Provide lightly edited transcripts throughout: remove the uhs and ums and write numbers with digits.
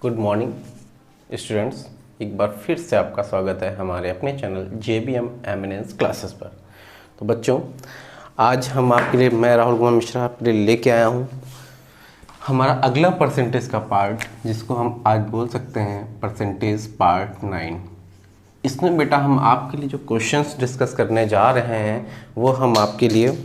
Good morning students, एक बार फिर से आपका स्वागत है हमारे अपने चैनल JBM एमिनेंस क्लासेस पर। तो बच्चों, आज हम आपके लिए, मैं राहुल कुमार मिश्रा आपके लिए लेके आया हूँ हमारा अगला परसेंटेज का पार्ट, जिसको हम आज बोल सकते हैं परसेंटेज पार्ट 9। इसमें बेटा हम आपके लिए जो क्वेश्चंस डिस्कस करने जा रहे हैं वो हम आपके लिए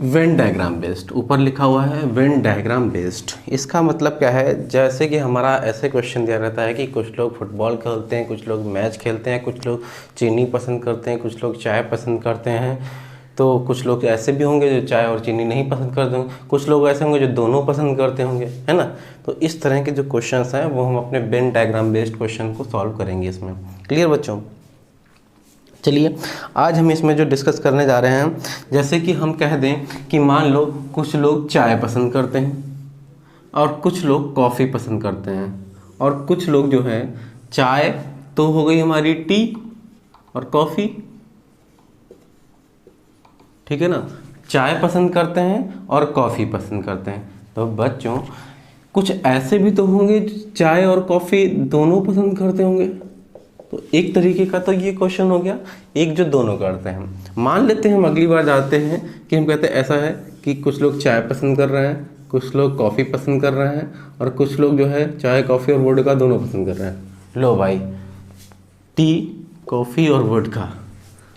वेन डायग्राम बेस्ड, ऊपर लिखा हुआ है वेन डायग्राम बेस्ड। इसका मतलब क्या है, जैसे कि हमारा ऐसे क्वेश्चन दिया रहता है कि कुछ लोग फुटबॉल खेलते हैं, कुछ लोग मैच खेलते हैं, कुछ लोग चीनी पसंद करते हैं, कुछ लोग चाय पसंद करते हैं। तो कुछ लोग ऐसे भी होंगे जो चाय और चीनी नहीं पसंद करते होंगे, कुछ लोग ऐसे होंगे जो दोनों पसंद करते होंगे, है ना। तो इस तरह के जो क्वेश्चंस हैं वो हम अपने वेन डायग्राम बेस्ड क्वेश्चन को सॉल्व करेंगे इसमें। क्लियर बच्चों? चलिए, आज हम इसमें जो डिस्कस करने जा रहे हैं, जैसे कि हम कह दें कि मान लो कुछ लोग चाय पसंद करते हैं और कुछ लोग कॉफ़ी पसंद करते हैं, और कुछ लोग जो है चाय तो हो गई हमारी टी और कॉफ़ी, ठीक है ना, चाय पसंद करते हैं और कॉफ़ी पसंद करते हैं। तो बच्चों, कुछ ऐसे भी तो होंगे चाय और कॉफ़ी दोनों पसंद करते होंगे। तो एक तरीके का तो ये क्वेश्चन हो गया, एक जो दोनों करते हैं। मान लेते हैं हम अगली बार जाते हैं कि हम कहते हैं ऐसा है कि कुछ लोग चाय पसंद कर रहे हैं, कुछ लोग कॉफ़ी पसंद कर रहे हैं, और कुछ लोग जो है चाय कॉफ़ी और वोडका दोनों पसंद कर रहे हैं। लो भाई, टी कॉफ़ी और वोडका,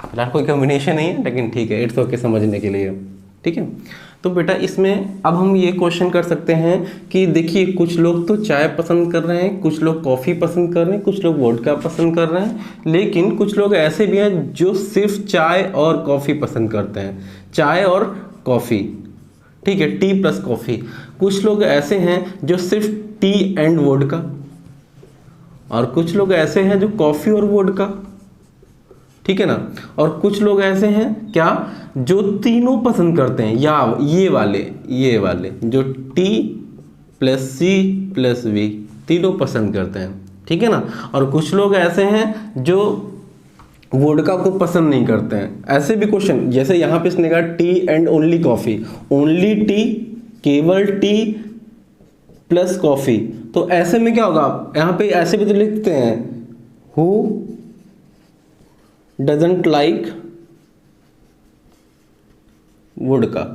फिलहाल कोई कॉम्बिनेशन नहीं है, लेकिन ठीक है, इट्स ओके समझने के लिए, ठीक है। तो बेटा इसमें अब हम ये क्वेश्चन कर सकते हैं कि देखिए, कुछ लोग तो चाय पसंद कर रहे हैं, कुछ लोग कॉफ़ी पसंद कर रहे हैं, कुछ लोग वोडका पसंद कर रहे हैं, लेकिन कुछ लोग ऐसे भी हैं जो सिर्फ चाय और कॉफ़ी पसंद करते हैं, चाय और कॉफ़ी, ठीक है, टी प्लस कॉफ़ी। कुछ लोग ऐसे हैं जो सिर्फ टी एंड वोडका, और कुछ लोग ऐसे हैं जो कॉफ़ी और वोडका, ठीक है ना। और कुछ लोग ऐसे हैं क्या जो तीनों पसंद करते हैं, या ये वाले जो T plus C plus V तीनों पसंद करते हैं, ठीक है ना। और कुछ लोग ऐसे हैं जो वोडका को पसंद नहीं करते हैं। ऐसे भी क्वेश्चन, जैसे यहाँ पे इसने कहा T and only coffee, only T, केवल टी प्लस कॉफ़ी। तो ऐसे में क्या होगा, यहाँ पे ऐसे भी तो लिखते हैं हु डजंट लाइक वोडका।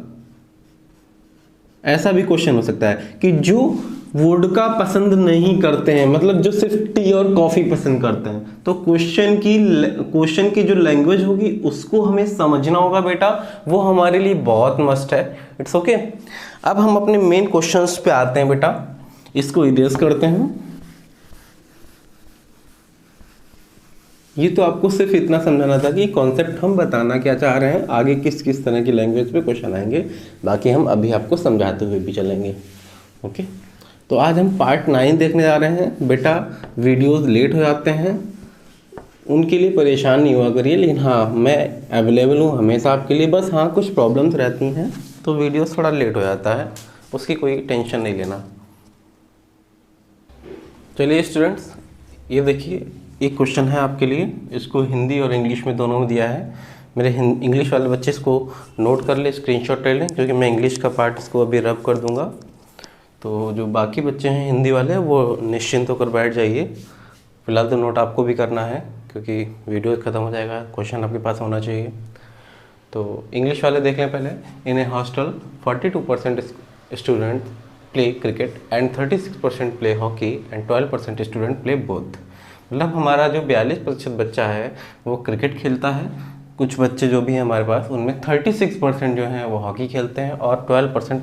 ऐसा भी क्वेश्चन हो सकता है कि जो वोडका पसंद नहीं करते हैं, मतलब जो सिर्फ टी और कॉफ़ी पसंद करते हैं। तो क्वेश्चन की जो लैंग्वेज होगी उसको हमें समझना होगा बेटा, वो हमारे लिए बहुत मस्ट है। It's okay. अब हम अपने मेन क्वेश्चंस पे आते हैं बेटा, इसको इरेज करते हैं। ये तो आपको सिर्फ इतना समझाना था कि कॉन्सेप्ट हम बताना क्या चाह रहे हैं, आगे किस किस तरह की लैंग्वेज पे क्वेश्चन आएंगे, बाकी हम अभी आपको समझाते हुए भी चलेंगे। ओके, तो आज हम पार्ट 9 देखने जा रहे हैं। बेटा वीडियोस लेट हो जाते हैं, उनके लिए परेशान नहीं हुआ करिए, लेकिन हाँ, मैं अवेलेबल हूँ हमेशा आपके लिए। बस हाँ, कुछ प्रॉब्लम्स रहती हैं तो वीडियोस थोड़ा लेट हो जाता है, उसकी कोई टेंशन नहीं लेना। चलिए स्टूडेंट्स, ये देखिए, एक क्वेश्चन है आपके लिए, इसको हिंदी और इंग्लिश में दोनों में दिया है। मेरे इंग्लिश वाले बच्चे इसको नोट कर ले, स्क्रीनशॉट ले लें, क्योंकि मैं इंग्लिश का पार्ट इसको अभी रब कर दूंगा। तो जो बाकी बच्चे हैं हिंदी वाले, वो निश्चिंत होकर बैठ जाइए। फिलहाल तो नोट आपको भी करना है, क्योंकि वीडियो ख़त्म हो जाएगा, क्वेश्चन आपके पास होना चाहिए। तो इंग्लिश वाले देख लें पहले। In a hostel 42% student play cricket and 36% play hockey and 12% student play both. मतलब हमारा जो 42% बच्चा है वो क्रिकेट खेलता है, कुछ बच्चे जो भी हैं हमारे पास उनमें 36% जो हैं वो हॉकी खेलते हैं, और 12%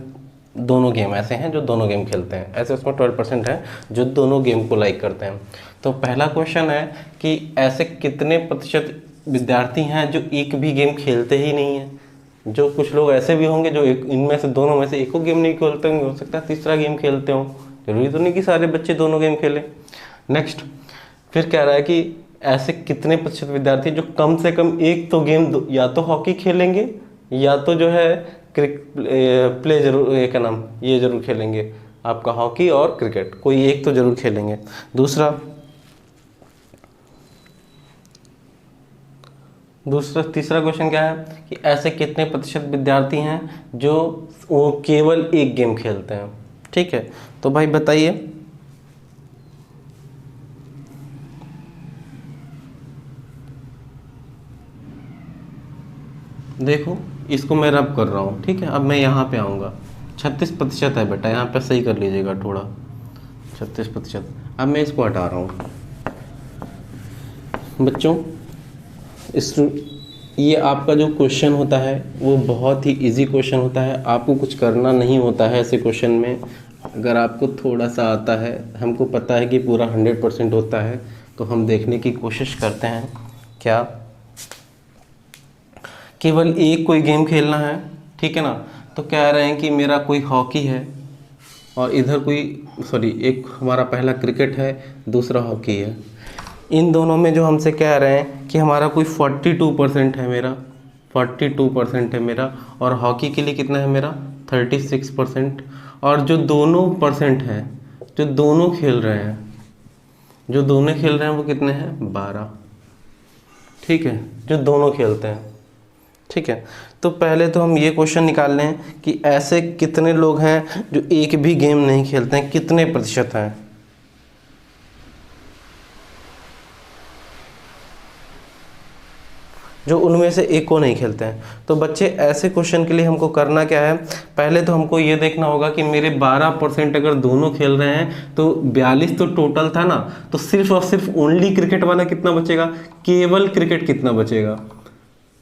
दोनों गेम ऐसे हैं जो दोनों गेम खेलते हैं। ऐसे उसमें 12% हैं जो दोनों गेम को लाइक करते हैं। तो पहला क्वेश्चन है कि ऐसे कितने प्रतिशत विद्यार्थी हैं जो एक भी गेम खेलते ही नहीं हैं। जो कुछ लोग ऐसे भी होंगे जो इनमें से दोनों में से एक गेम नहीं खेलते होंगे, हो सकता है तीसरा गेम खेलते हों, जरूरी तो नहीं कि सारे बच्चे दोनों गेम खेलें। नेक्स्ट, फिर कह रहा है कि ऐसे कितने प्रतिशत विद्यार्थी जो कम से कम एक तो गेम या तो हॉकी खेलेंगे, या तो जो है प्ले जरूर, ये क्या नाम, ये जरूर खेलेंगे, आपका हॉकी और क्रिकेट, कोई एक तो जरूर खेलेंगे। तीसरा क्वेश्चन क्या है कि ऐसे कितने प्रतिशत विद्यार्थी हैं जो वो केवल एक गेम खेलते हैं। ठीक है, तो भाई बताइए देखो इसको मैं रब कर रहा हूँ, ठीक है। अब मैं यहाँ पे आऊँगा, 36% है बेटा, यहाँ पे सही कर लीजिएगा थोड़ा, 36%। अब मैं इसको हटा रहा हूँ बच्चों। इस ये आपका जो क्वेश्चन होता है वो बहुत ही इजी क्वेश्चन होता है, आपको कुछ करना नहीं होता है ऐसे क्वेश्चन में। अगर आपको थोड़ा सा आता है, हमको पता है कि पूरा 100% होता है, तो हम देखने की कोशिश करते हैं। क्या केवल एक कोई गेम खेलना है, ठीक है ना। तो कह रहे हैं कि मेरा कोई हॉकी है और इधर कोई एक हमारा पहला क्रिकेट है, दूसरा हॉकी है। इन दोनों में जो हमसे कह रहे हैं कि हमारा कोई 42% है, मेरा 42% है मेरा, और हॉकी के लिए कितना है मेरा 36%। और जो दोनों परसेंट हैं, जो दोनों खेल रहे हैं, जो दोनों खेल रहे हैं वो कितने हैं 12, ठीक है, जो दोनों खेलते हैं, ठीक है। तो पहले तो हम ये क्वेश्चन निकाल लें कि ऐसे कितने लोग हैं जो एक भी गेम नहीं खेलते हैं, कितने प्रतिशत हैं। जो उनमें से एक को नहीं खेलते हैं। तो बच्चे ऐसे क्वेश्चन के लिए हमको करना क्या है, पहले तो हमको ये देखना होगा कि मेरे 12% अगर दोनों खेल रहे हैं तो 42 तो टोटल था ना, तो सिर्फ और सिर्फ ओनली क्रिकेट वाला कितना बचेगा, केवल क्रिकेट कितना बचेगा।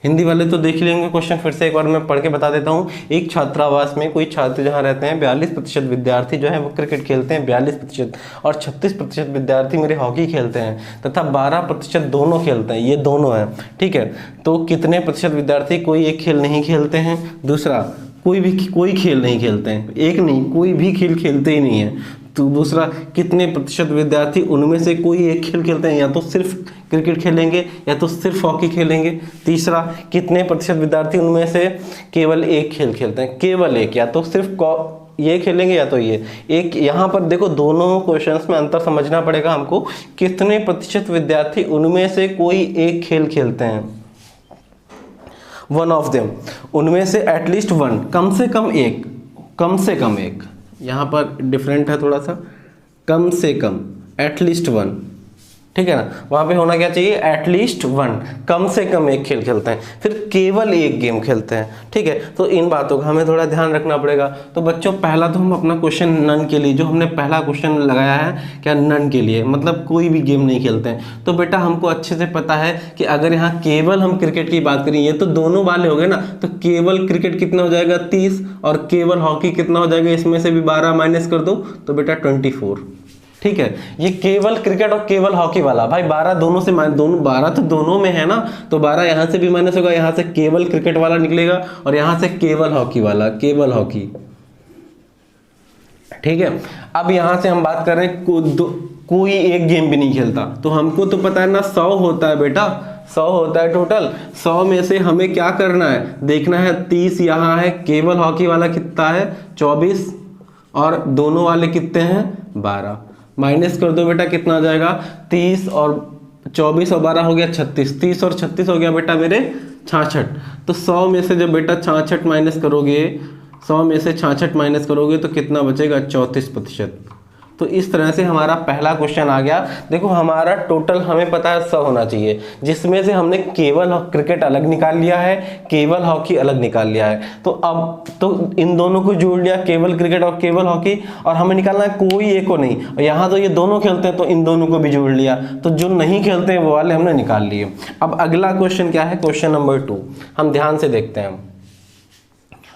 हिंदी वाले तो देख लेंगे क्वेश्चन, फिर से एक बार मैं पढ़ के बता देता हूँ। एक छात्रावास में कोई छात्र जहाँ रहते हैं 42% विद्यार्थी जो है वो क्रिकेट खेलते हैं 42%, और 36% विद्यार्थी मेरे हॉकी खेलते हैं, तथा 12% दोनों खेलते हैं, ये दोनों हैं, ठीक है। तो कितने प्रतिशत विद्यार्थी कोई एक खेल नहीं खेलते हैं, दूसरा कोई खेल नहीं खेलते हैं, एक नहीं कोई भी खेल खेलते ही नहीं है। तो दूसरा कितने प्रतिशत विद्यार्थी उनमें से कोई एक खेल खेलते हैं, या तो सिर्फ क्रिकेट खेलेंगे या तो सिर्फ हॉकी खेलेंगे। तीसरा कितने प्रतिशत विद्यार्थी उनमें से केवल एक खेल खेलते हैं, केवल एक, या तो सिर्फ ये खेलेंगे या तो ये एक। यहाँ पर देखो दोनों क्वेश्चंस में अंतर समझना पड़ेगा हमको, कितने प्रतिशत विद्यार्थी उनमें से कोई एक खेल खेलते हैं, वन ऑफ देम, उनमें से एटलीस्ट वन, कम से कम एक, कम से कम एक, यहाँ पर डिफरेंट है थोड़ा सा, कम से कम एटलीस्ट वन, ठीक है ना। वहाँ पे होना क्या चाहिए, एटलीस्ट वन, कम से कम एक खेल खेलते हैं, फिर केवल एक गेम खेलते हैं, ठीक है। तो इन बातों का हमें थोड़ा ध्यान रखना पड़ेगा। तो बच्चों पहला तो हम अपना क्वेश्चन नन के लिए, जो हमने पहला क्वेश्चन लगाया है क्या, नन के लिए मतलब कोई भी गेम नहीं खेलते हैं। तो बेटा हमको अच्छे से पता है कि अगर यहाँ केवल हम क्रिकेट की बात करें, ये तो दोनों वाले हो गए ना, तो केवल क्रिकेट कितना हो जाएगा 30, और केवल हॉकी कितना हो जाएगा, इसमें से भी 12 माइनस कर दो तो बेटा 24, ठीक है। ये केवल क्रिकेट और केवल हॉकी वाला, भाई 12 दोनों से दोनों 12 तो दोनों में है ना, तो 12 यहाँ से भी माइनस होगा, यहाँ से केवल क्रिकेट वाला निकलेगा और यहाँ से केवल हॉकी वाला, केवल हॉकी, ठीक है। अब यहाँ से हम बात कर रहे हैं कोई एक गेम भी नहीं खेलता, तो हमको तो पता है ना 100 होता है बेटा, 100 होता है टोटल। 100 में से हमें क्या करना है, देखना है 30 यहाँ है, केवल हॉकी वाला कितना है 24, और दोनों वाले कितने हैं 12, माइनस कर दो बेटा कितना आ जाएगा 30 और 24 और 12 हो गया 36, 30 और 36 हो गया बेटा मेरे 66। तो 100 में से जब बेटा 66 माइनस करोगे, 100 में से 66 माइनस करोगे तो कितना बचेगा 34%। तो इस तरह से हमारा पहला क्वेश्चन आ गया। देखो हमारा टोटल हमें पता है 100 होना चाहिए, जिसमें से हमने केवल क्रिकेट अलग निकाल लिया है, केवल हॉकी अलग निकाल लिया है। तो अब तो इन दोनों को जोड़ लिया, केवल क्रिकेट और केवल हॉकी, और हमें निकालना है कोई एक को नहीं, और यहाँ तो ये दोनों खेलते हैं तो इन दोनों को भी जोड़ लिया, तो जो नहीं खेलते हैं वो वाले हमने निकाल लिए। अब अगला क्वेश्चन क्या है, क्वेश्चन नंबर 2, हम ध्यान से देखते हैं।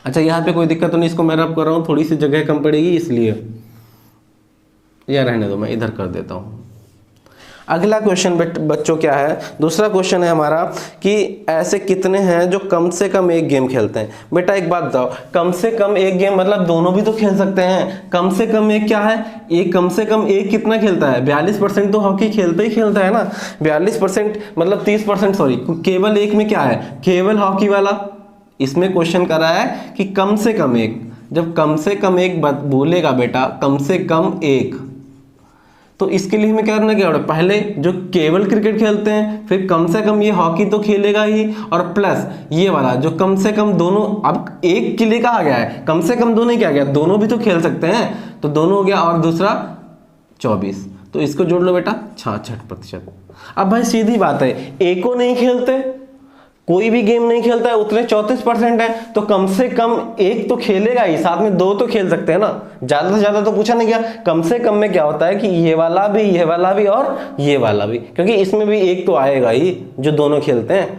अच्छा यहाँ पे कोई दिक्कत तो नहीं, इसको मैं रब कर रहा हूँ, थोड़ी सी जगह कम पड़ेगी इसलिए, या रहने दो मैं इधर कर देता हूँ। अगला क्वेश्चन बच्चों क्या है, दूसरा क्वेश्चन है हमारा कि ऐसे कितने हैं जो कम से कम एक गेम खेलते हैं। बेटा एक बात बताओ, कम से कम एक गेम मतलब दोनों भी तो खेल सकते हैं, कम से कम एक क्या है, एक कम से कम एक कितना खेलता है, 42% तो हॉकी खेलता ही खेलता है ना, 42% मतलब 30%, सॉरी, केवल एक में क्या है, केवल हॉकी वाला। इसमें क्वेश्चन कर रहा है कि कम से कम एक, जब कम से कम एक बोलेगा बेटा, कम से कम एक, तो इसके लिए हमें क्या करना, क्या होगा, पहले जो केवल क्रिकेट खेलते हैं, फिर कम से कम ये हॉकी तो खेलेगा ही, और प्लस ये वाला जो कम से कम दोनों, अब एक के लिए कहा गया है, कम से कम दोनों क्या गया, दोनों भी तो खेल सकते हैं, तो दोनों हो गया, और दूसरा 24, तो इसको जोड़ लो बेटा 66%। अब भाई सीधी बात है, एक को नहीं खेलते कोई भी गेम नहीं खेलता है, उतने 34% है, तो कम से कम एक तो खेलेगा ही, साथ में दो तो खेल सकते हैं ना। ज्यादा से ज्यादा तो पूछा नहीं गया, कम से कम में क्या होता है कि ये वाला भी और ये वाला भी, क्योंकि इसमें भी एक तो आएगा ही जो दोनों खेलते हैं,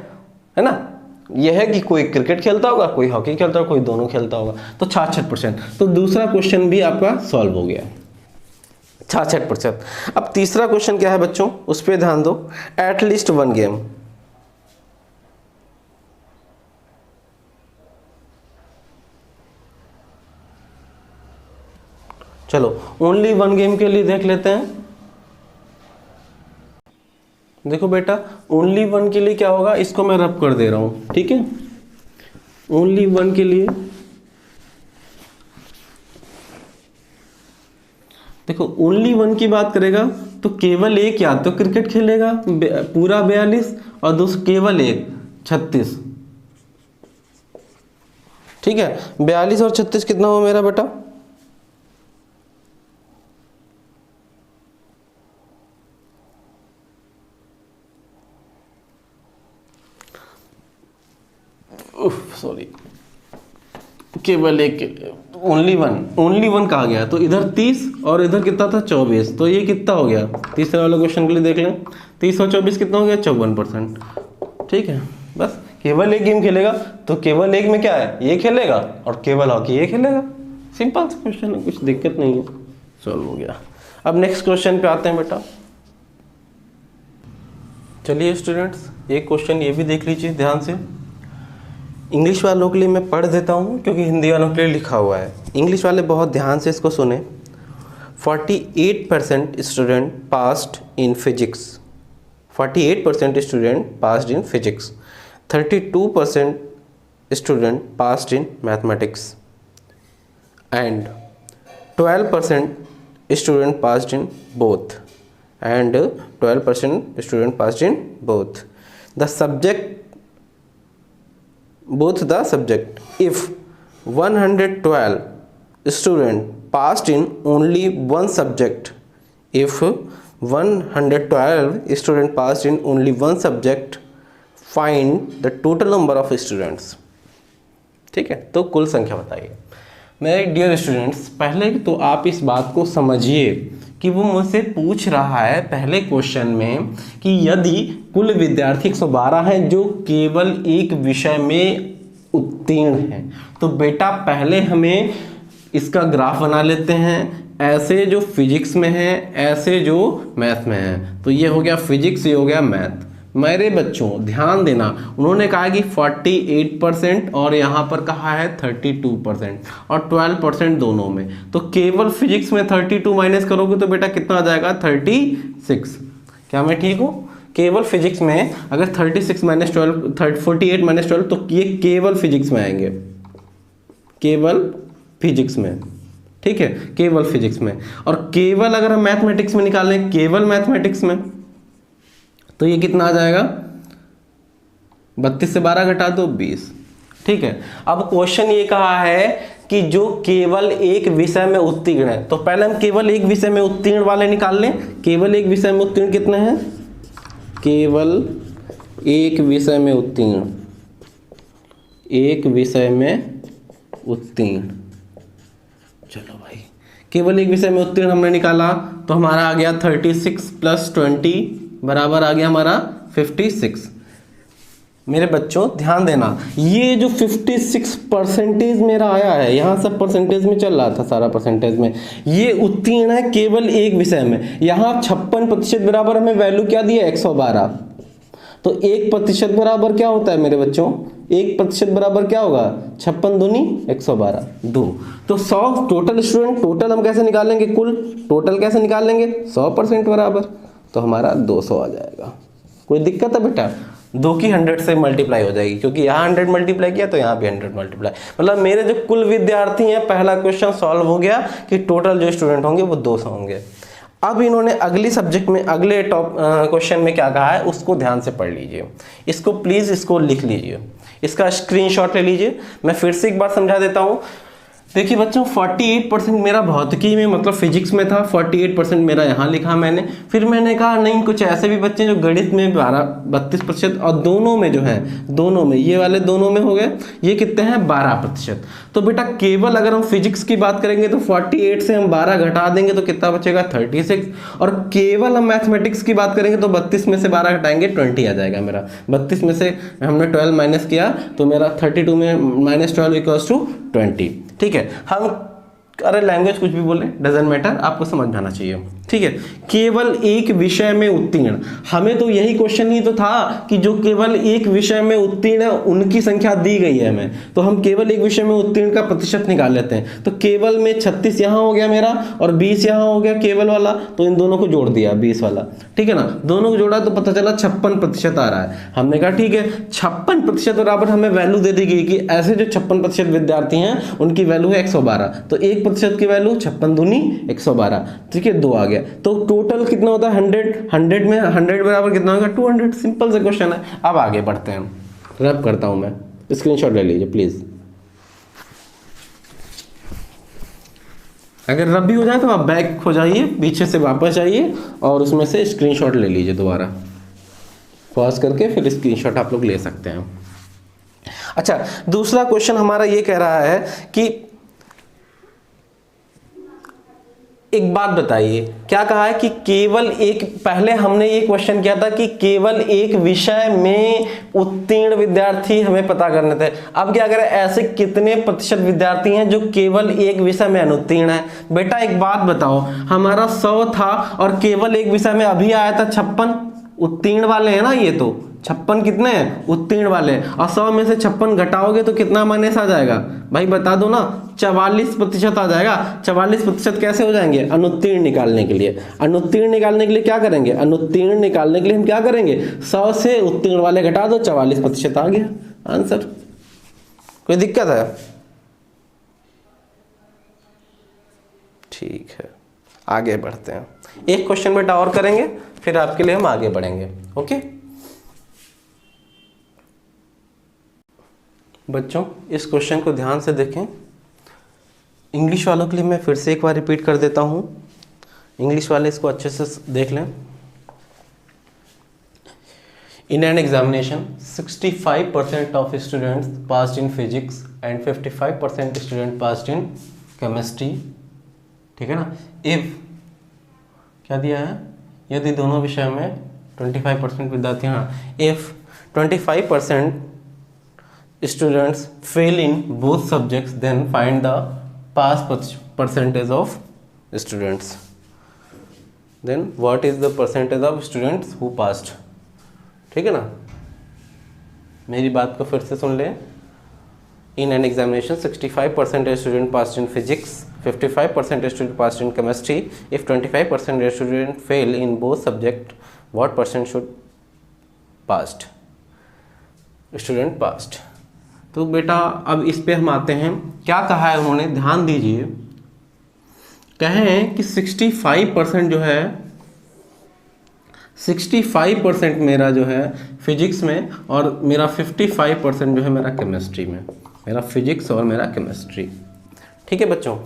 है ना। यह है कि कोई क्रिकेट खेलता होगा, कोई हॉकी खेलता होगा, कोई दोनों खेलता होगा, तो 66%। तो दूसरा क्वेश्चन भी आपका सॉल्व हो गया, 66%। अब तीसरा क्वेश्चन क्या है बच्चों, उस पर ध्यान दो। एटलीस्ट वन गेम, चलो ओनली वन गेम के लिए देख लेते हैं। देखो बेटा, ओनली वन के लिए क्या होगा, इसको मैं रब कर दे रहा हूं, ठीक है। ओनली वन के लिए देखो, ओनली वन की बात करेगा तो केवल एक या तो क्रिकेट खेलेगा पूरा 42, और दूसरा केवल एक 36, ठीक है। 42 और 36 कितना हुआ मेरा बेटा, सॉरी, केवल एक, ओनली वन कहा गया, तो इधर 30 और इधर कितना था 24, तो ये कितना हो गया, तीसरे वाले क्वेश्चन के लिए देख लें, 30 और 24 कितना हो गया, 54%, ठीक है। बस केवल एक गेम खेलेगा तो केवल एक में क्या है, ये खेलेगा, और केवल हॉकी ये खेलेगा, सिंपल सा क्वेश्चन है, कुछ दिक्कत नहीं है, सॉल्व हो गया। अब नेक्स्ट क्वेश्चन पे आते हैं बेटा। चलिए स्टूडेंट्स, एक क्वेश्चन ये भी देख लीजिए ध्यान से। इंग्लिश वालों के लिए मैं पढ़ देता हूँ क्योंकि हिंदी वालों के लिए लिखा हुआ है, इंग्लिश वाले बहुत ध्यान से इसको सुने। 48% student passed in physics, 48% student passed in physics, 32% student passed in mathematics, and 12% student passed in both, and 12% student passed in both the subject. If 112 student passed in only one subject, if 112 student passed in only one subject, find the total number of students। ठीक है, तो कुल संख्या बताइए। मेरे dear students, पहले तो आप इस बात को समझिए कि वो मुझसे पूछ रहा है पहले क्वेश्चन में कि यदि कुल विद्यार्थी 112 हैं जो केवल एक विषय में उत्तीर्ण हैं, तो बेटा पहले हमें इसका ग्राफ बना लेते हैं, ऐसे जो फिजिक्स में है, ऐसे जो मैथ में है। तो ये हो गया फिजिक्स, ये हो गया मैथ। मेरे बच्चों ध्यान देना, उन्होंने कहा कि 48% और यहाँ पर कहा है 32% और 12% दोनों में। तो केवल फिजिक्स में 32 माइनस करोगे तो बेटा कितना आ जाएगा, 36। क्या मैं ठीक हूँ? केवल फिजिक्स में अगर 36 माइनस 12, 48 माइनस 12, तो ये केवल फिजिक्स में आएंगे, केवल फिजिक्स में, ठीक है, केवल फिजिक्स में। और केवल अगर हम मैथमेटिक्स में निकालें, केवल मैथमेटिक्स में, तो ये कितना आ जाएगा, 32 से 12 घटा दो 20, ठीक है। अब क्वेश्चन ये कहा है कि जो केवल एक विषय में उत्तीर्ण है, तो पहले हम केवल एक विषय में उत्तीर्ण वाले निकाल लें। केवल एक विषय में उत्तीर्ण कितने हैं, केवल एक विषय में उत्तीर्ण, एक विषय में उत्तीर्ण, चलो भाई, केवल एक विषय में उत्तीर्ण हमने निकाला, तो हमारा आ गया 36 + 20 बराबर आ गया हमारा 56। मेरे बच्चों ध्यान देना, ये जो 56% मेरा आया है, यहाँ सब परसेंटेज में चल रहा था, सारा परसेंटेज में, ये उत्तीर्ण है केवल एक विषय में। यहाँ 56% बराबर हमें वैल्यू क्या दी है, 112। तो 1% बराबर क्या होता है मेरे बच्चों, 1% बराबर क्या होगा, 56 दूनी 112, 2। तो 100 टोटल स्टूडेंट, टोटल हम कैसे निकालेंगे, कुल टोटल कैसे निकालेंगे, 100% बराबर, तो हमारा 200 आ जाएगा। कोई दिक्कत है बेटा, 2 की 100 से मल्टीप्लाई हो जाएगी, क्योंकि यहाँ 100 मल्टीप्लाई किया तो यहाँ भी 100 मल्टीप्लाई, मतलब मेरे जो कुल विद्यार्थी हैं, पहला क्वेश्चन सॉल्व हो गया कि टोटल जो स्टूडेंट होंगे वो 200 होंगे। अब इन्होंने अगली सब्जेक्ट में, अगले क्वेश्चन में क्या कहा है उसको ध्यान से पढ़ लीजिए, इसको प्लीज इसको लिख लीजिए, इसका स्क्रीनशॉट ले लीजिए। मैं फिर से एक बार समझा देता हूँ। देखिए बच्चों 48% मेरा भौतिकी में मतलब फिजिक्स में था, 48% मेरा यहाँ लिखा मैंने। फिर मैंने कहा नहीं, कुछ ऐसे भी बच्चे जो गणित में 32%, और दोनों में जो है, दोनों में, ये वाले दोनों में हो गए, ये कितने हैं 12%। तो बेटा केवल अगर हम फिजिक्स की बात करेंगे तो 48 से हम 12 घटा देंगे तो कितना बचेगा 36, और केवल हम मैथमेटिक्स की बात करेंगे तो 32 में से 12 घटाएंगे 20 आ जाएगा मेरा। 32 में से हमने 12 माइनस किया तो मेरा 32 में -12 इक्वल्स टू 20। ठीक है, हम अरे लैंग्वेज कुछ भी बोले डजेंट मैटर, आपको समझ में आना चाहिए। ठीक है, केवल एक विषय में उत्तीर्ण, हमें तो यही क्वेश्चन ही तो था कि जो केवल एक विषय में उत्तीर्ण है उनकी संख्या दी गई है हमें, तो हम केवल एक विषय में उत्तीर्ण का प्रतिशत निकाल लेते हैं। तो केवल में 36 यहाँ हो गया मेरा और 20 यहाँ हो गया केवल वाला, तो इन दोनों को जोड़ दिया 20 वाला। ठीक है ना, दोनों को जोड़ा तो पता चला 56% आ रहा है। हमने कहा ठीक है 56% बराबर हमें वैल्यू दे दी गई कि ऐसे जो 56% विद्यार्थी हैं उनकी वैल्यू है 112, तो 1% की वैल्यू 56 दूनी 112। ठीक है, 2 आ गया, तो टोटल कितना होता है 100 में 100 बराबर कितना होगा 200। सिंपल से क्वेश्चन है। अब आगे बढ़ते हैं, रब करता हूं मैं, स्क्रीनशॉट ले लीजिए प्लीज। अगर रब भी हो जाए तो आप बैक हो जाइए, पीछे से वापस आइए और उसमें से स्क्रीनशॉट ले लीजिए दोबारा, पॉज करके फिर स्क्रीनशॉट आप लोग ले सकते हैं। अच्छा, दूसरा क्वेश्चन हमारा ये कह रहा है कि एक बात बताइए, क्या कहा है कि केवल एक, पहले हमने ये क्वेश्चन किया था कि केवल एक विषय में उत्तीर्ण विद्यार्थी हमें पता करने थे। अब क्या करें, ऐसे कितने प्रतिशत विद्यार्थी हैं जो केवल एक विषय में अनुत्तीर्ण है। बेटा एक बात बताओ, हमारा 100 था और केवल एक विषय में अभी आया था 56 उत्तीर्ण वाले हैं ना, ये तो 56 कितने हैं उत्तीर्ण वाले, और 100 में से 56 घटाओगे तो कितना माइनस आ जाएगा भाई बता दो ना, 44% आ जाएगा। 44% कैसे हो जाएंगे, अनुत्तीर्ण निकालने के लिए। अनुत्तीर्ण निकालने के लिए क्या करेंगे, अनुत्तीर्ण निकालने के लिए हम क्या करेंगे, 100 से उत्तीर्ण वाले घटा दो, 44% आ गया आंसर। कोई दिक्कत है? ठीक है, आगे बढ़ते हैं। एक क्वेश्चन बेटा और करेंगे, फिर आपके लिए हम आगे बढ़ेंगे। ओके बच्चों, इस क्वेश्चन को ध्यान से देखें। इंग्लिश वालों के लिए मैं फिर से एक बार रिपीट कर देता हूं, इंग्लिश वाले इसको अच्छे से देख लें। In an examination 65% of students passed in physics and 55% student passed in chemistry. ठीक है ना, इफ क्या दिया है, यदि दोनों विषय में 25% विद्यार्थी, हाँ, if 25% students fail in both subjects then find the pass percentage of students. Then what is the percentage of students who passed? ठीक है ना, मेरी बात को फिर से सुन ले। In an examination 65% student passed in physics, 55% student passed in chemistry. If 25% student fail in both subjects, what percent should passed? Student passed. तो बेटा अब इस पे हम आते हैं, क्या कहा है उन्होंने, ध्यान दीजिए। कहें कि 65% जो है, 65% मेरा जो है फिजिक्स में और मेरा 55% जो है मेरा केमिस्ट्री में, मेरा फिजिक्स और मेरा केमिस्ट्री। ठीक है बच्चों,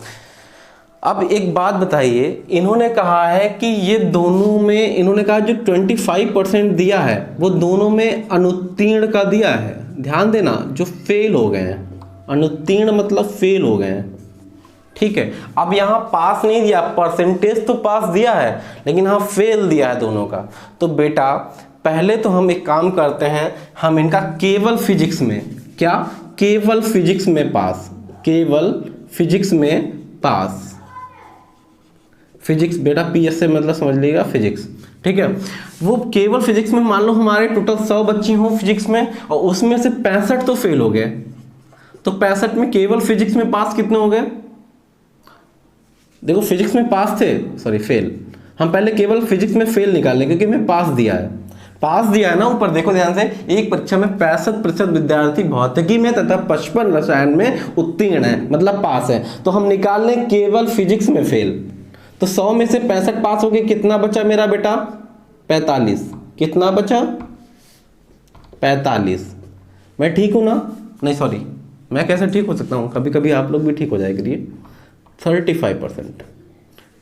अब एक बात बताइए, इन्होंने कहा है कि ये दोनों में, इन्होंने कहा जो 25% दिया है वो दोनों में अनुत्तीर्ण का दिया है। ध्यान देना, जो फेल हो गए हैं, अनुत्तीर्ण मतलब फेल हो गए हैं। ठीक है, अब यहाँ पास नहीं दिया, परसेंटेज तो पास दिया है लेकिन यहाँ फेल दिया है दोनों का। तो बेटा पहले तो हम एक काम करते हैं, हम इनका केवल फिजिक्स में, क्या केवल फिजिक्स में पास, केवल फिजिक्स में पास, फिजिक्स बेटा पीएस से मतलब समझ लीजिएगा फिजिक्स। ठीक है, वो केवल फिजिक्स में मान लो हमारे टोटल 100 बच्चे हों फिजिक्स में और उसमें से 65 तो फेल हो गए, तो 65 में केवल फिजिक्स में पास कितने हो गए, देखो फिजिक्स में पास थे, सॉरी फेल, हम पहले केवल फिजिक्स में फेल निकाल लें क्योंकि हमें पास दिया है, पास दिया है ना ऊपर देखो ध्यान से, एक परीक्षा में 65% विद्यार्थी भौतिकी में तथा 55 रसायन में उत्तीर्ण है मतलब पास है। तो हम निकाल लें केवल फिजिक्स में फेल, तो 100 में से 65 पास हो गए, कितना बचा मेरा बेटा 45, कितना बचा 45। मैं ठीक हूं ना, नहीं सॉरी मैं कैसे ठीक हो सकता हूँ, कभी कभी आप लोग भी ठीक हो जाया करिए। 35%,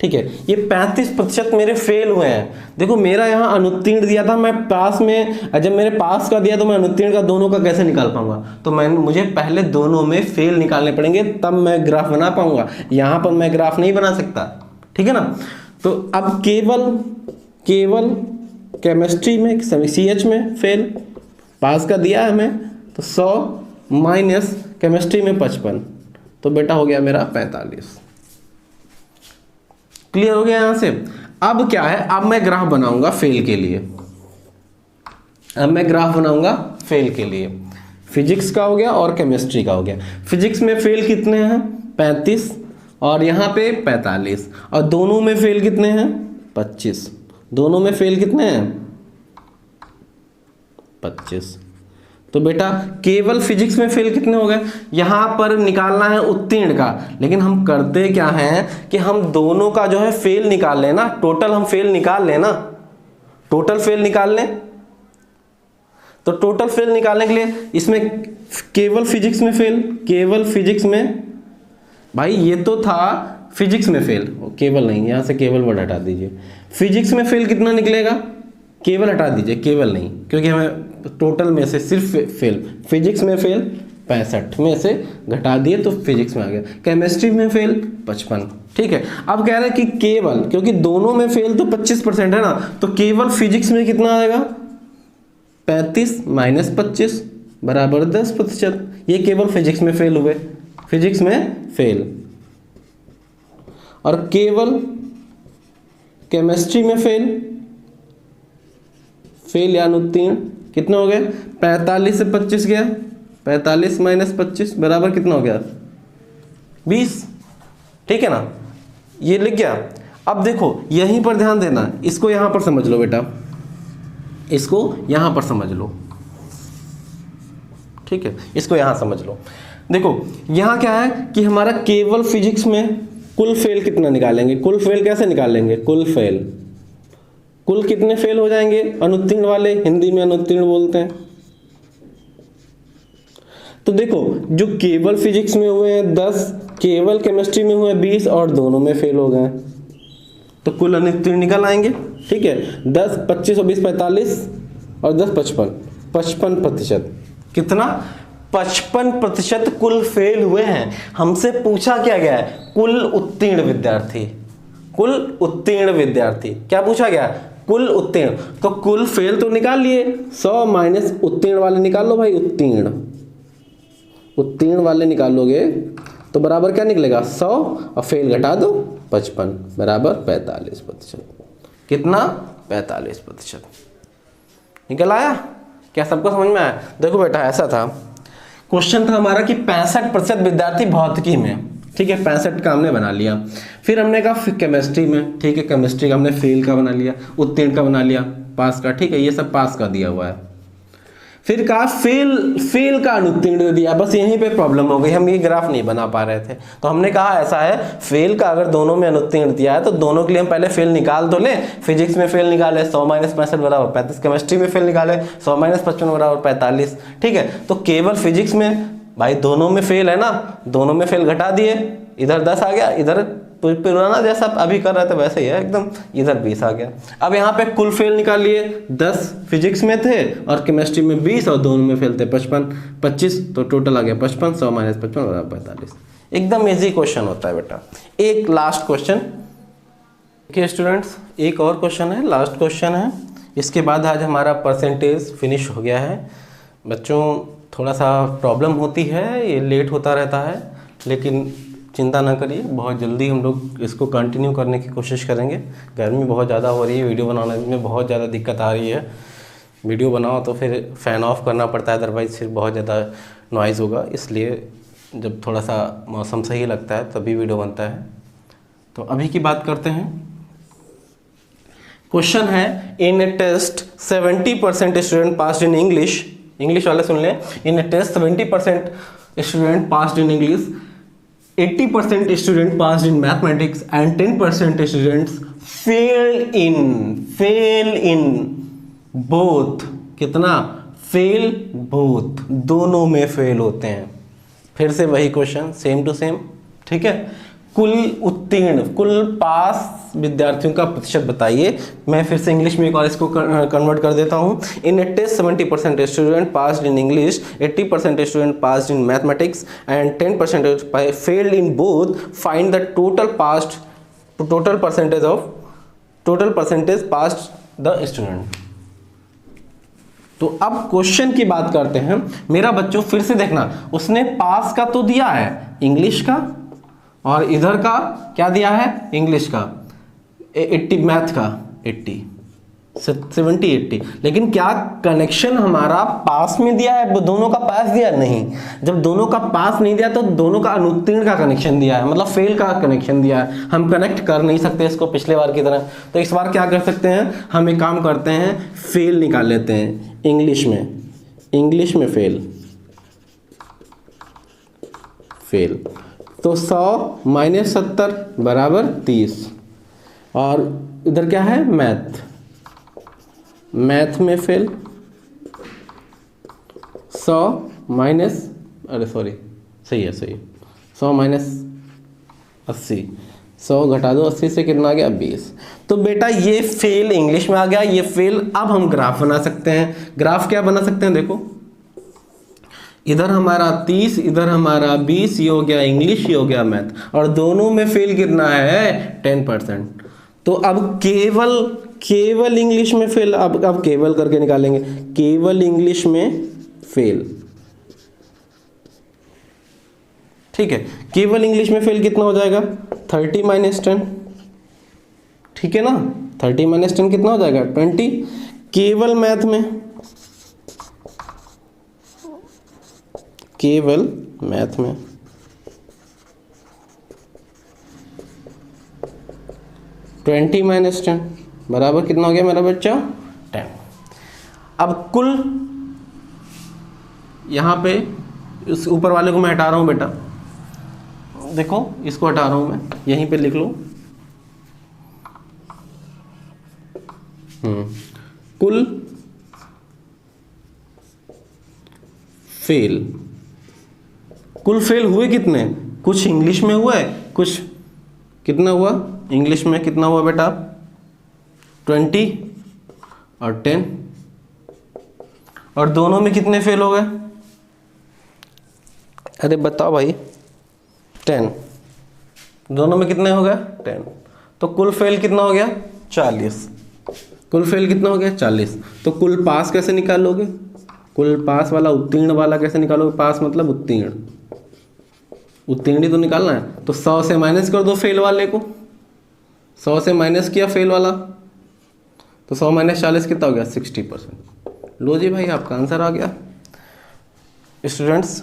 ठीक है। ये 35% मेरे फेल हुए हैं। देखो मेरा यहाँ अनुत्तीर्ण दिया था, मैं पास में, जब मेरे पास का दिया तो मैं अनुत्तीर्ण का दोनों का कैसे निकाल पाऊंगा, तो मुझे पहले दोनों में फेल निकालने पड़ेंगे, तब मैं ग्राफ बना पाऊंगा। यहाँ पर मैं ग्राफ नहीं बना सकता, ठीक है ना। तो अब केवल केमिस्ट्री में CH में फेल, पास का दिया है हमें तो 100 माइनस केमिस्ट्री में 55, तो बेटा हो गया मेरा 45। क्लियर हो गया यहां से। अब क्या है, अब मैं ग्राफ बनाऊंगा फेल के लिए। अब मैं ग्राफ बनाऊंगा फेल के लिए। फिजिक्स का हो गया और केमिस्ट्री का हो गया। फिजिक्स में फेल कितने हैं, 35, और यहाँ पे 45, और दोनों में फेल कितने हैं, 25। दोनों में फेल कितने हैं, 25। तो बेटा केवल फिजिक्स में फेल कितने हो गए, यहां पर निकालना है उत्तीर्ण का, लेकिन हम करते क्या हैं कि हम दोनों का जो है फेल निकाल लें ना, टोटल हम फेल निकाल लें ना, टोटल फेल निकाल लें। तो टोटल फेल निकालने के लिए इसमें केवल फिजिक्स में फेल, केवल फिजिक्स में, भाई ये तो था फिजिक्स में फेल, केवल नहीं, यहां से केवल वर्ड हटा दीजिए। फिजिक्स में फेल कितना निकलेगा, केवल हटा दीजिए, केवल नहीं, क्योंकि हमें टोटल में से सिर्फ फेल, फिजिक्स में फेल 65 में से घटा दिए तो फिजिक्स में आ गया। केमिस्ट्री में फेल 55, ठीक है। अब कह रहे हैं कि केवल, क्योंकि दोनों में फेल तो 25% है ना, तो केवल फिजिक्स में कितना आएगा, 35 माइनस 25 बराबर 10%। ये केवल फिजिक्स में फेल हुए, फिजिक्स में फेल। और केवल केमिस्ट्री में फेल या अनुत्तीर्ण कितना हो गया, 45 से 25 गया, 45 माइनस 25 बराबर कितना हो गया, 20, ठीक है ना। ये लिख गया। अब देखो यहीं पर ध्यान देना, इसको यहां पर समझ लो बेटा, इसको यहां पर समझ लो, ठीक है, इसको यहां समझ लो। देखो यहां क्या है कि हमारा केवल फिजिक्स में कुल फेल कितना निकालेंगे, कुल फेल कैसे निकालेंगे, कुल फेल, कुल कितने फेल हो जाएंगे अनुत्तीर्ण वाले, हिंदी में अनुत्तीर्ण बोलते हैं। तो देखो जो केवल फिजिक्स में हुए हैं 10, केवल केमिस्ट्री में हुए 20, और दोनों में फेल हो गए, तो कुल अनुत्तीर्ण निकल आएंगे, ठीक है। 10, 25 और 20 45, और 10 55%। कितना, 55% कुल फेल हुए हैं। हमसे पूछा क्या गया है, कुल उत्तीर्ण विद्यार्थी, कुल उत्तीर्ण विद्यार्थी, क्या पूछा गया, कुल उत्तीर्ण। तो कुल फेल तो निकाल लिए, 100 माइनस उत्तीर्ण वाले निकाल लो भाई, उत्तीर्ण वाले निकालोगे तो बराबर क्या निकलेगा, 100 और फेल घटा दो 55 बराबर 45%। कितना, 45% निकल आया। क्या सबको समझ में आया। देखो बेटा ऐसा था, क्वेश्चन था हमारा कि 65% विद्यार्थी भौतिकी में, ठीक है, 65 का हमने बना लिया। फिर हमने कहा केमिस्ट्री में, ठीक है, केमिस्ट्री का हमने फेल का बना लिया, उत्तीर्ण का बना लिया, पास का, ठीक है, ये सब पास का दिया हुआ है। फिर कहा फेल का अनुत्तीर्ण दिया, बस यहीं पे प्रॉब्लम हो गई, हम ये ग्राफ नहीं बना पा रहे थे। तो हमने कहा ऐसा है, फेल का अगर दोनों में अनुत्तीर्ण दिया है तो दोनों के लिए हम पहले फेल निकाल तो लें। फिजिक्स में फेल निकाले 100 माइनस 65 बराबर 35, केमिस्ट्री में फेल निकाले 100 माइनस 55 बराबर 45, ठीक है। तो केवल फिजिक्स में भाई दोनों में फेल है ना, दोनों में फेल घटा दिए, इधर 10 आ गया, इधर पुराना जैसा अभी कर रहे थे वैसे ही है एकदम, इधर 20 आ गया। अब यहाँ पे कुल फेल निकाल लिए, 10 फिजिक्स में थे और केमिस्ट्री में 20, और दोनों में फेल थे 25, तो टोटल आ गया 55, 100 माइनस 55 बराबर 45। एकदम इजी क्वेश्चन होता है बेटा। एक लास्ट क्वेश्चन, देखिए स्टूडेंट्स, एक और क्वेश्चन है, लास्ट क्वेश्चन है, इसके बाद आज हमारा परसेंटेज फिनिश हो गया है। बच्चों थोड़ा सा प्रॉब्लम होती है, ये लेट होता रहता है, लेकिन चिंता ना करिए, बहुत जल्दी हम लोग इसको कंटिन्यू करने की कोशिश करेंगे। गर्मी बहुत ज़्यादा हो रही है, वीडियो बनाने में बहुत ज़्यादा दिक्कत आ रही है। वीडियो बनाओ तो फिर फ़ैन ऑफ करना पड़ता है, अदरवाइज़ फिर बहुत ज़्यादा नॉइज़ होगा, इसलिए जब थोड़ा सा मौसम सही लगता है तभी वीडियो बनता है। तो अभी की बात करते हैं। क्वेश्चन है, in a test 70% student passed in English, English वाले सुन लें, in a test 70% student passed in English, 80% student passed in mathematics and 10% students fail in both। कितना, fail both, दोनों में फेल होते हैं। फिर से वही क्वेश्चन, सेम टू सेम, ठीक है। कुल उत्तीर्ण, कुल पास विद्यार्थियों का प्रतिशत बताइए। मैं फिर से इंग्लिश में एक और इसको कन्वर्ट कर देता हूँ। In a test 70% student passed in English, 80% student passed in mathematics and 10% failed in both. Find the total percentage passed the student. तो अब क्वेश्चन की बात करते हैं। मेरा बच्चों फिर से देखना, उसने पास का तो दिया है इंग्लिश का, और इधर का क्या दिया है इंग्लिश का 80, मैथ का 80, 70 80, लेकिन क्या कनेक्शन हमारा पास में दिया है? दोनों का पास दिया नहीं। जब दोनों का पास नहीं दिया तो दोनों का अनुत्तीर्ण का कनेक्शन दिया है, मतलब फेल का कनेक्शन दिया है। हम कनेक्ट कर नहीं सकते इसको पिछले बार की तरह। तो इस बार क्या कर सकते हैं, हम एक काम करते हैं, फेल निकाल लेते हैं। इंग्लिश में फेल तो 100 - 70 बराबर 30। और इधर क्या है, मैथ में फेल 100 माइनस, अरे सॉरी, सही है 100 - 80, 100 घटा दो 80 से, कितना आ गया 20। तो बेटा ये फेल इंग्लिश में आ गया, ये फेल। अब हम ग्राफ बना सकते हैं। ग्राफ क्या बना सकते हैं, देखो इधर हमारा 30, इधर हमारा 20, ये हो गया इंग्लिश, ये हो गया मैथ, और दोनों में फेल कितना है 10%। तो अब केवल इंग्लिश में फेल, अब केवल करके निकालेंगे, केवल इंग्लिश में फेल, ठीक है। केवल इंग्लिश में फेल कितना हो जाएगा 30 - 10, ठीक है ना। 30 - 10 कितना हो जाएगा 20। केवल मैथ में 20 - 10 बराबर कितना हो गया मेरा बच्चा 10। अब कुल, यहाँ पे इस ऊपर वाले को मैं हटा रहा हूँ बेटा, देखो इसको हटा रहा हूँ मैं, यहीं पे लिख लो। कुल फेल हुए कितने, कुछ इंग्लिश में हुआ है, कुछ कितना हुआ इंग्लिश में, कितना हुआ बेटा 20 और 10, और दोनों में कितने फेल हो गए, अरे बताओ भाई 10, दोनों में कितने हो गए 10। तो कुल फेल कितना हो गया 40। कुल फेल कितना हो गया 40। तो कुल पास कैसे निकालोगे, कुल पास वाला उत्तीर्ण वाला कैसे निकालोगे, पास मतलब उत्तीर्ण ही तो निकालना है। तो 100 से माइनस कर दो फेल वाले को, 100 से माइनस किया फेल वाला, तो 100 - 40 कितना हो गया 60%। लो जी भाई, आपका आंसर आ गया। स्टूडेंट्स,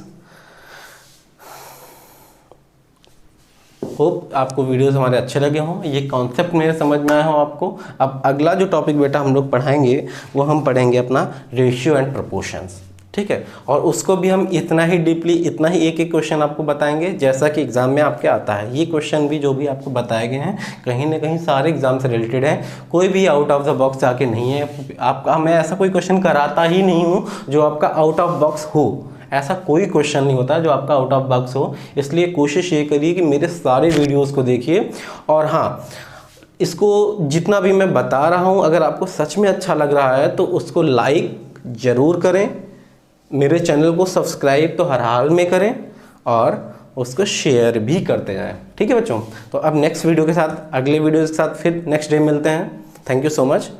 होप आपको वीडियोस हमारे अच्छे लगे हों, ये कॉन्सेप्ट मेरे समझ में आया हो आपको। अब अगला जो टॉपिक बेटा हम लोग पढ़ाएंगे वो हम पढ़ेंगे अपना रेशियो एंड प्रोपोर्शंस, ठीक है। और उसको भी हम इतना ही डीपली, इतना ही एक एक क्वेश्चन आपको बताएंगे जैसा कि एग्जाम में आपके आता है। ये क्वेश्चन भी जो भी आपको बताए गए हैं कहीं ना कहीं सारे एग्जाम से रिलेटेड है, कोई भी आउट ऑफ द बॉक्स आके नहीं है आपका। मैं ऐसा कोई क्वेश्चन कराता ही नहीं हूँ जो आपका आउट ऑफ बॉक्स हो, ऐसा कोई क्वेश्चन नहीं होता जो आपका आउट ऑफ बॉक्स हो। इसलिए कोशिश ये करिए कि मेरे सारे वीडियोस को देखिए, और हाँ, इसको जितना भी मैं बता रहा हूँ अगर आपको सच में अच्छा लग रहा है तो उसको लाइक ज़रूर करें, मेरे चैनल को सब्सक्राइब तो हर हाल में करें, और उसको शेयर भी करते जाएं, ठीक है बच्चों। तो अब नेक्स्ट वीडियो के साथ, अगले वीडियो के साथ फिर नेक्स्ट डे मिलते हैं। Thank you so much.